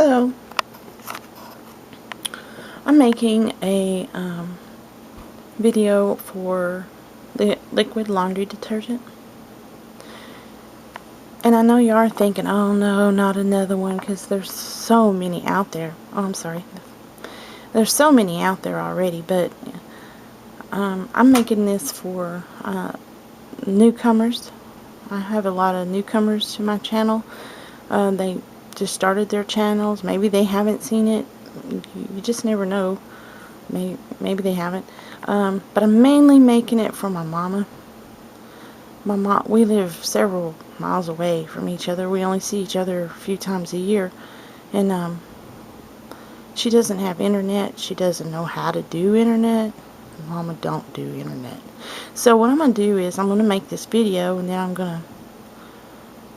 Hello. I'm making a video for the liquid laundry detergent. And I know you are thinking, oh no, not another one, because there's so many out there. Oh, I'm sorry. There's so many out there already, but I'm making this for newcomers. I have a lot of newcomers to my channel. They just started their channels. Maybe they haven't seen it. You just never know. Maybe they haven't. But I'm mainly making it for my mama. My mom, we live several miles away from each other. We only see each other a few times a year. And she doesn't have internet. She doesn't know how to do internet. Mama don't do internet. So what I'm going to do is I'm going to make this video, and then I'm going to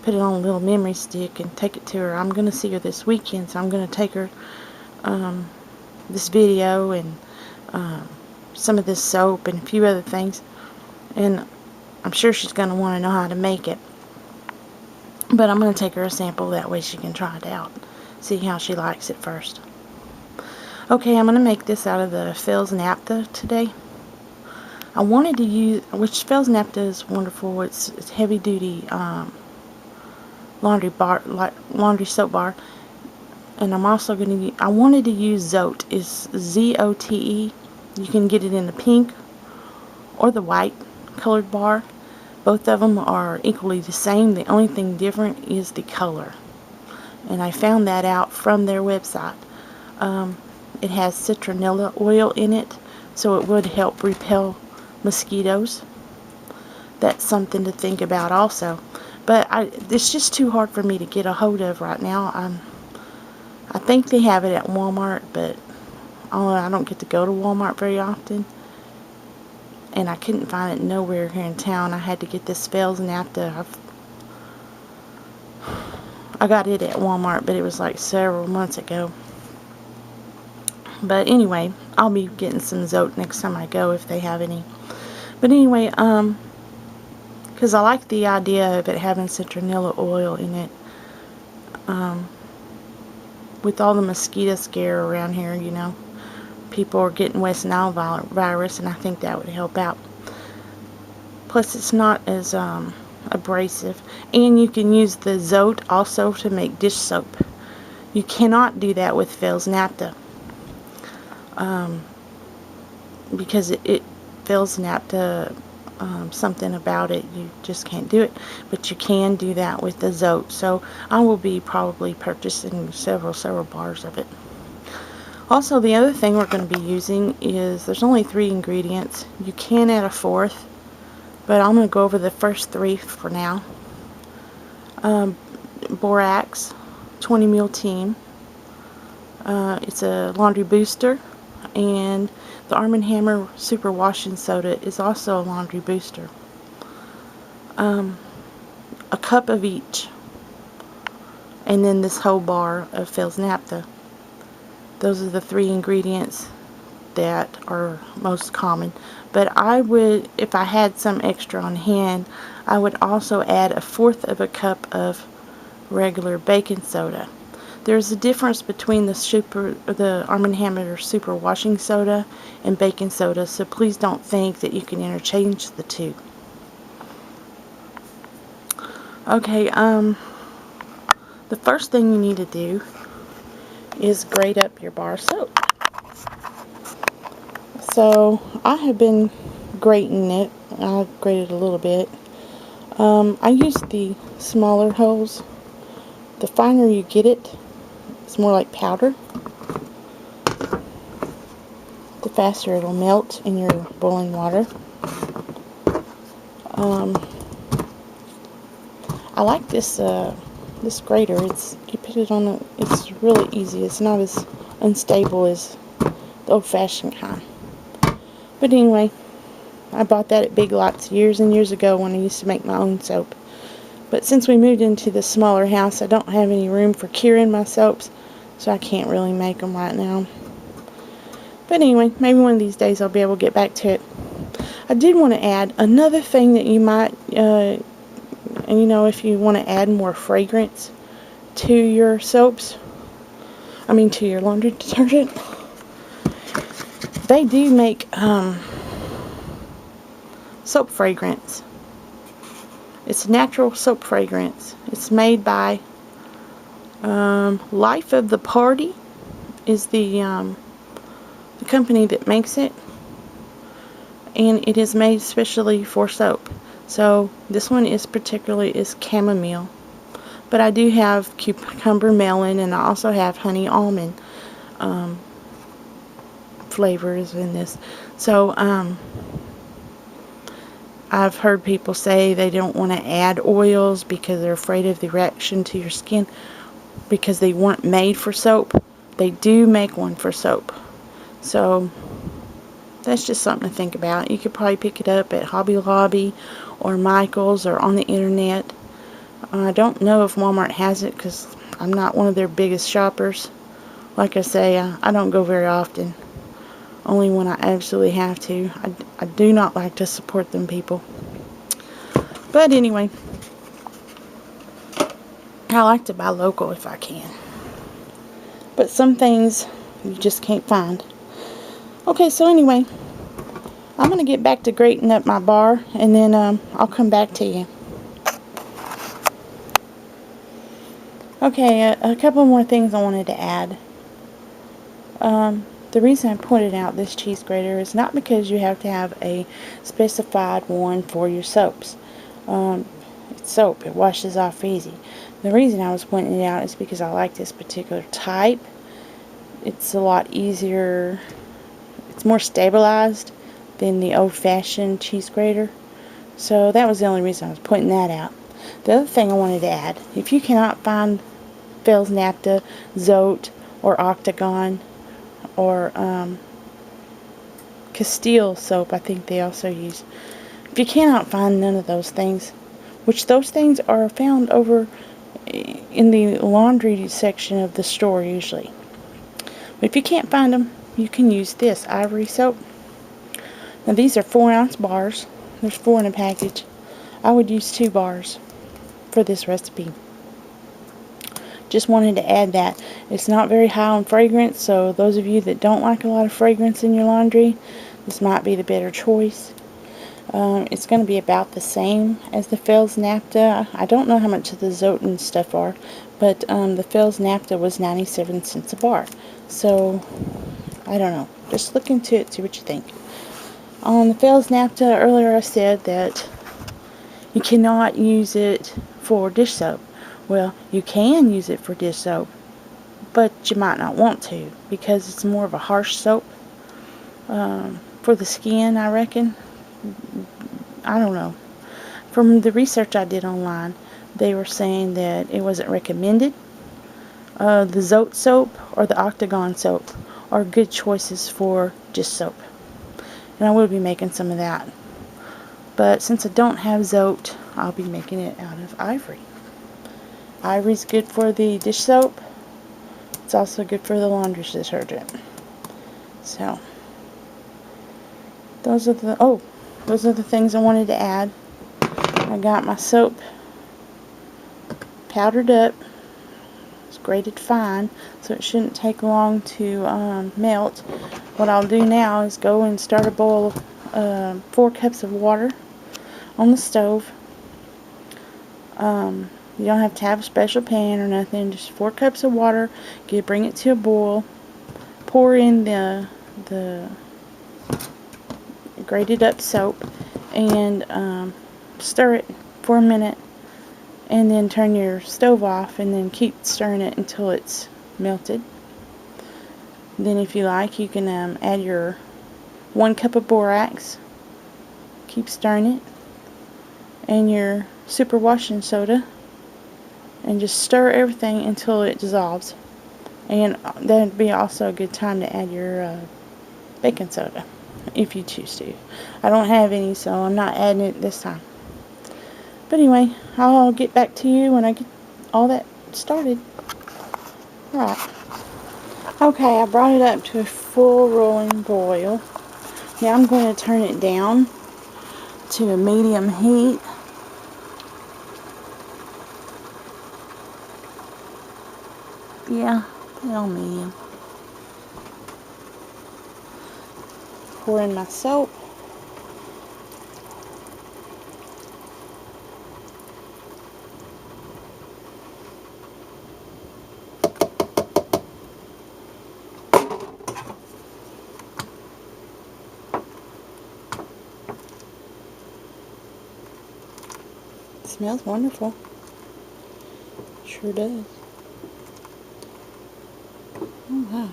put it on a little memory stick and take it to her. I'm going to see her this weekend, so I'm going to take her this video and some of this soap and a few other things, and I'm sure she's going to want to know how to make it. But I'm going to take her a sample, that way she can try it out, see how she likes it first. Okay, I'm going to make this out of the Fels Naphtha today. I wanted to use, which Fels Naphtha is wonderful. It's heavy duty laundry soap bar. And I'm also going to, I wanted to use Zote. It's Z-O-T-E. You can get it in the pink or the white colored bar. Both of them are equally the same. The only thing different is the color. And I found that out from their website. It has citronella oil in it, so it would help repel mosquitoes. That's something to think about also. But it's just too hard for me to get a hold of right now. I think they have it at Walmart, but I don't get to go to Walmart very often. And I couldn't find it nowhere here in town. I had to get this Fels Naphtha. I got it at Walmart, but it was like several months ago. But anyway, I'll be getting some Zote next time I go if they have any. But anyway, because I like the idea of it having citronella oil in it. With all the mosquito scare around here, you know, people are getting West Nile virus, and I think that would help out. Plus, it's not as abrasive. And you can use the Zote also to make dish soap. You cannot do that with Fels Naphtha. Because it Fels Naphtha, something about it, you just can't do it. But you can do that with the Zote. So I will be probably purchasing several bars of it. Also, the other thing we're going to be using is, there's only 3 ingredients. You can add a 4th, but I'm going to go over the first 3 for now. Borax 20 ml team. It's a laundry booster, and the Arm & Hammer Super Washing Soda is also a laundry booster. A cup of each, and then this whole bar of Fels Naphtha. Those are the 3 ingredients that are most common. But I would, if I had some extra on hand, I would also add a 1/4 of a cup of regular baking soda. There's a difference between the Arm & Hammer Super Washing Soda and baking soda, so please don't think that you can interchange the two. Okay, the first thing you need to do is grate up your bar of soap. So I have been grating it. I grated a little bit. I use the smaller holes. The finer you get it, it's more like powder, the faster it'll melt in your boiling water. I like this this grater. You put it on it's really easy. It's not as unstable as the old-fashioned kind. But anyway, I bought that at Big Lots years and years ago when I used to make my own soap. But since we moved into the smaller house, I don't have any room for curing my soaps, so I can't really make them right now. But anyway, maybe one of these days I'll be able to get back to it. I did want to add another thing that you might, if you want to add more fragrance to your soaps, to your laundry detergent. They do make soap fragrance. It's natural soap fragrance. It's made by Life of the Party is the company that makes it, and it is made specially for soap. So this one is chamomile, but I do have cucumber melon, and I also have honey almond flavors in this. So I've heard people say they don't want to add oils because they're afraid of the reaction to your skin because they weren't made for soap. They do make one for soap. So that's just something to think about. You could probably pick it up at Hobby Lobby or Michael's or on the internet. I don't know if Walmart has it because I'm not one of their biggest shoppers. Like I say, I don't go very often. Only when I absolutely have to. I do not like to support them people. But anyway, I like to buy local if I can. But some things you just can't find. Okay, so anyway, I'm going to get back to grating up my bar, and then I'll come back to you. Okay, a couple more things I wanted to add. The reason I pointed out this cheese grater is not because you have to have a specified one for your soaps. It's soap. It washes off easy. The reason I was pointing it out is because I like this particular type. It's a lot easier. It's more stabilized than the old-fashioned cheese grater. So that was the only reason I was pointing that out. The other thing I wanted to add, if you cannot find Fels Naphtha, Zote, or Octagon, or Castile soap, I think they also use. If you cannot find none of those things, which those things are found over in the laundry section of the store usually. But if you can't find them, you can use this Ivory soap. Now these are 4-ounce bars. There's 4 in a package. I would use 2 bars for this recipe. Just wanted to add that. It's not very high on fragrance, so those of you that don't like a lot of fragrance in your laundry, this might be the better choice. It's going to be about the same as the Fels Naphtha. I don't know how much of the Zote and stuff are, but the Fels Naphtha was 97 cents a bar. So, I don't know. Just look into it, see what you think. On the Fels Naphtha, earlier I said that you cannot use it for dish soap. Well, you can use it for dish soap, but you might not want to because it's more of a harsh soap for the skin, I reckon. I don't know. From the research I did online, they were saying that it wasn't recommended. The Zote soap or the Octagon soap are good choices for dish soap. And I will be making some of that. But since I don't have Zote, I'll be making it out of Ivory. Ivory's good for the dish soap. It's also good for the laundry detergent. So, those are the things I wanted to add. I got my soap powdered up. It's grated fine, so it shouldn't take long to melt. What I'll do now is go and start a boil of 4 cups of water on the stove. You don't have to have a special pan or nothing. Just 4 cups of water. Bring it to a boil. Pour in the grated up soap and stir it for a minute. And then turn your stove off and then keep stirring it until it's melted. Then if you like, you can add your 1 cup of borax. Keep stirring it. And your super washing soda. And just stir everything until it dissolves. And that would be also a good time to add your baking soda, if you choose to. I don't have any, so I'm not adding it this time. But anyway, I'll get back to you when I get all that started. Alright. Okay, I brought it up to a full rolling boil. Now I'm going to turn it down to a medium heat. Yeah, and on medium. Pour in my soap. It smells wonderful. Sure does. Oh wow.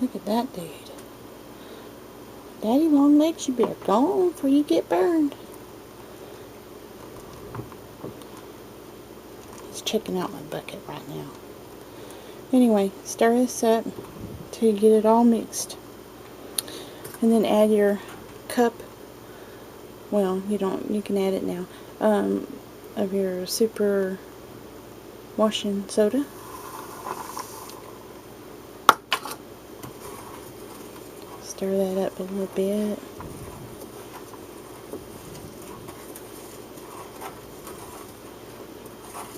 Look at that dude. Daddy long legs, you better go on before you get burned. He's checking out my bucket right now. Anyway, stir this up till you get it all mixed. And then add your cup, well, you can add it now, of your super washing soda. Stir that up a little bit.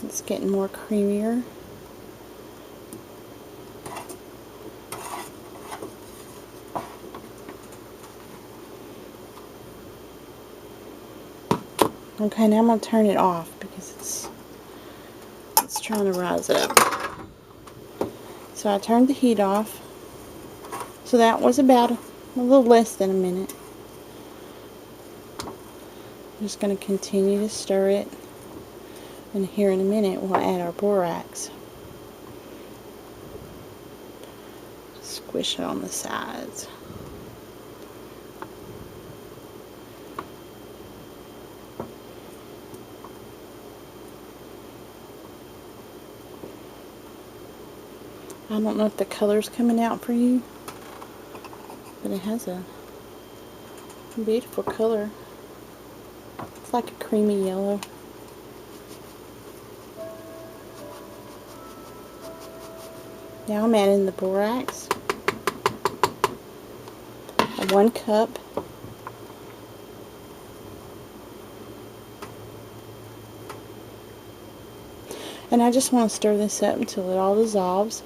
It's getting more creamier. Okay, now I'm going to turn it off because it's trying to rise up. So I turned the heat off. So that was about a little less than a minute. I'm just going to continue to stir it. And here in a minute we'll add our borax. Squish it on the sides. I don't know if the color's coming out for you, but it has a beautiful color. It's like a creamy yellow. Now I'm adding the borax. 1 cup. And I just want to stir this up until it all dissolves.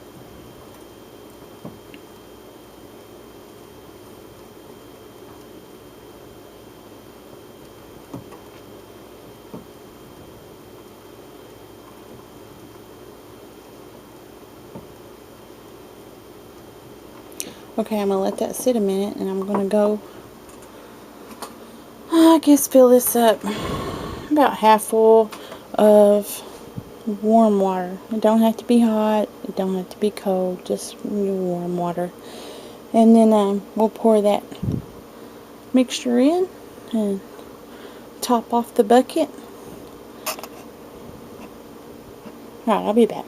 Okay, I'm going to let that sit a minute, and I'm going to go, I guess, fill this up about half full of warm water. It don't have to be hot, it don't have to be cold, just warm water. And then we'll pour that mixture in and top off the bucket. Alright, I'll be back.